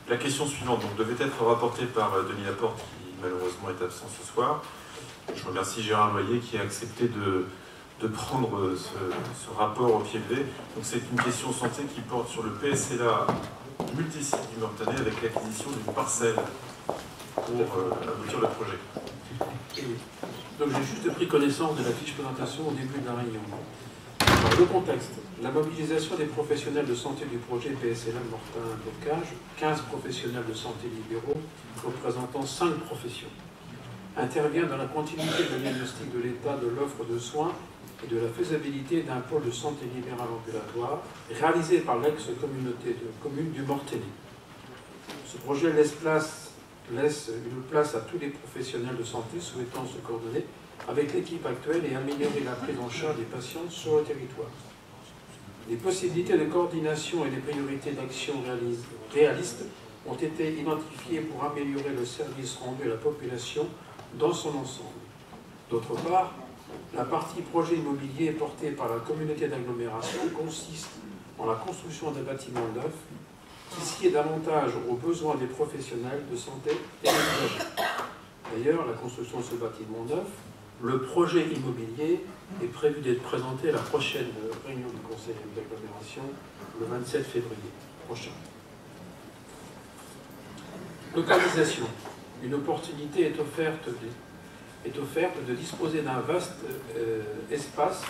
La question suivante donc, devait être rapportée par Denis Laporte, qui malheureusement est absent ce soir. Je remercie Gérard Loyer qui a accepté de prendre ce rapport au pied levé. Donc c'est une question santé qui porte sur le PSLA multisite du Mortanet avec l'acquisition d'une parcelle pour aboutir le projet. Donc j'ai juste pris connaissance de la fiche présentation au début de la réunion. Alors, le contexte, la mobilisation des professionnels de santé du projet PSLA Mortain-Bocage, 15 professionnels de santé libéraux représentant 5 professions, intervient dans la continuité du diagnostic de l'état de l'offre de soins et de la faisabilité d'un pôle de santé libérale ambulatoire réalisé par l'ex-communauté de communes du Mortainais. Ce projet laisse une place à tous les professionnels de santé souhaitant se coordonner avec l'équipe actuelle et améliorer la prise en charge des patients sur le territoire. Les possibilités de coordination et les priorités d'action réalistes ont été identifiées pour améliorer le service rendu à la population dans son ensemble. D'autre part, la partie projet immobilier portée par la communauté d'agglomération consiste en la construction d'un bâtiment neuf qui sied davantage aux besoins des professionnels de santé et des usagers. D'ailleurs, la construction de ce bâtiment neuf, le projet immobilier est prévu d'être présenté à la prochaine réunion du conseil d'agglomération le 27 février prochain. Localisation. Une opportunité est offerte de disposer d'un vaste espace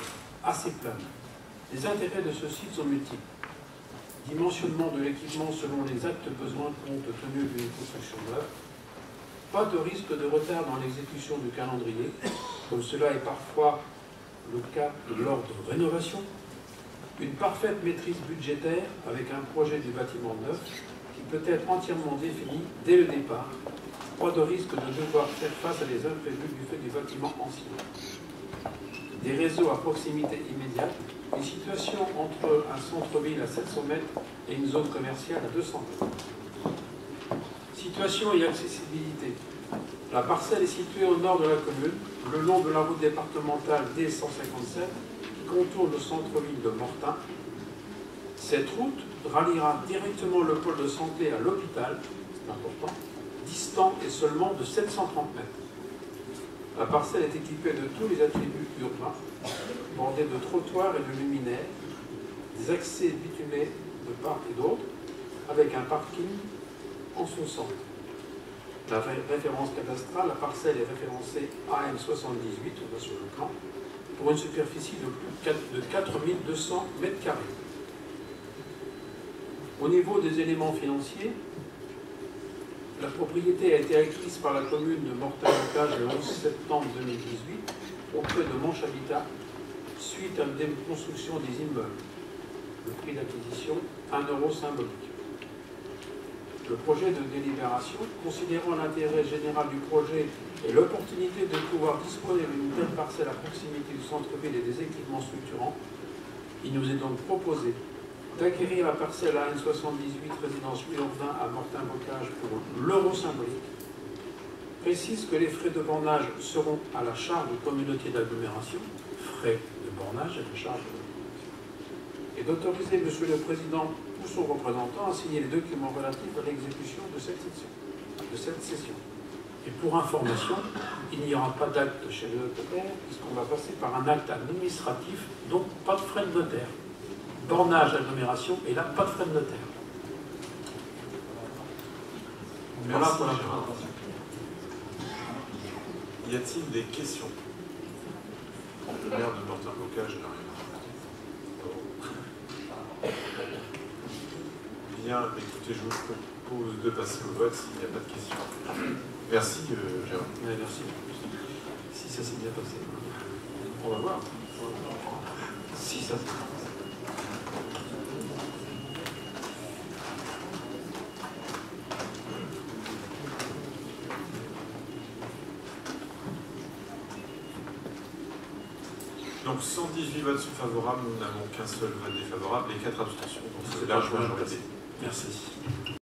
assez plat. Les intérêts de ce site sont multiples. Dimensionnement de l'équipement selon les actes besoins compte tenu d'une construction neuve. Pas de risque de retard dans l'exécution du calendrier, comme cela est parfois le cas lors de rénovation. Une parfaite maîtrise budgétaire avec un projet du bâtiment neuf qui peut être entièrement défini dès le départ. Pas de risque de devoir faire face à des imprévus du fait du bâtiment ancien. Des réseaux à proximité immédiate, une situation entre un centre-ville à 700 mètres et une zone commerciale à 200 mètres. Situation et accessibilité. La parcelle est située au nord de la commune, le long de la route départementale D157 qui contourne le centre-ville de Mortain. Cette route ralliera directement le pôle de santé à l'hôpital, c'est important, distant et seulement de 730 mètres. La parcelle est équipée de tous les attributs urbains, bordée de trottoirs et de luminaires, des accès bitumés de part et d'autre, avec un parking en son centre. La référence cadastrale, la parcelle est référencée AM78, on voit sur le plan, pour une superficie de 4200 m². Au niveau des éléments financiers, la propriété a été acquise par la commune de Mortain-Bocage le 11 septembre 2018 auprès de Manche Habitat suite à une déconstruction des immeubles. Le prix d'acquisition, 1 € symbolique. Le projet de délibération, considérant l'intérêt général du projet et l'opportunité de pouvoir disposer d'une telle parcelle à proximité du centre-ville et des équipements structurants, il nous est donc proposé d'acquérir la parcelle AN78 résidence Louis-Jourdain à Mortain-Bocage pour l'euro symbolique. Précise que les frais de bornage seront à la charge de communauté d'agglomération, frais de bornage à la charge de l'agglomération, et d'autoriser M. le Président ou son représentant à signer les documents relatifs à l'exécution de cette session. Et pour information, il n'y aura pas d'acte chez le notaire, puisqu'on va passer par un acte administratif, donc pas de frais de notaire. Bornage, agglomération, et là, pas de frais de notaire. Voilà pour la présentation. Y a-t-il des questions? Le maire de Mortain-Bocage n'a rien. Bien, écoutez, je vous propose de passer au vote s'il n'y a pas de questions. Merci, Gérard. Ouais, merci. Si ça s'est bien passé. On va voir. Si ça s'est bien passé. Donc 118 votes sont favorables, nous n'avons qu'un seul vote défavorable et 4 abstentions. Donc c'est large majorité. Merci.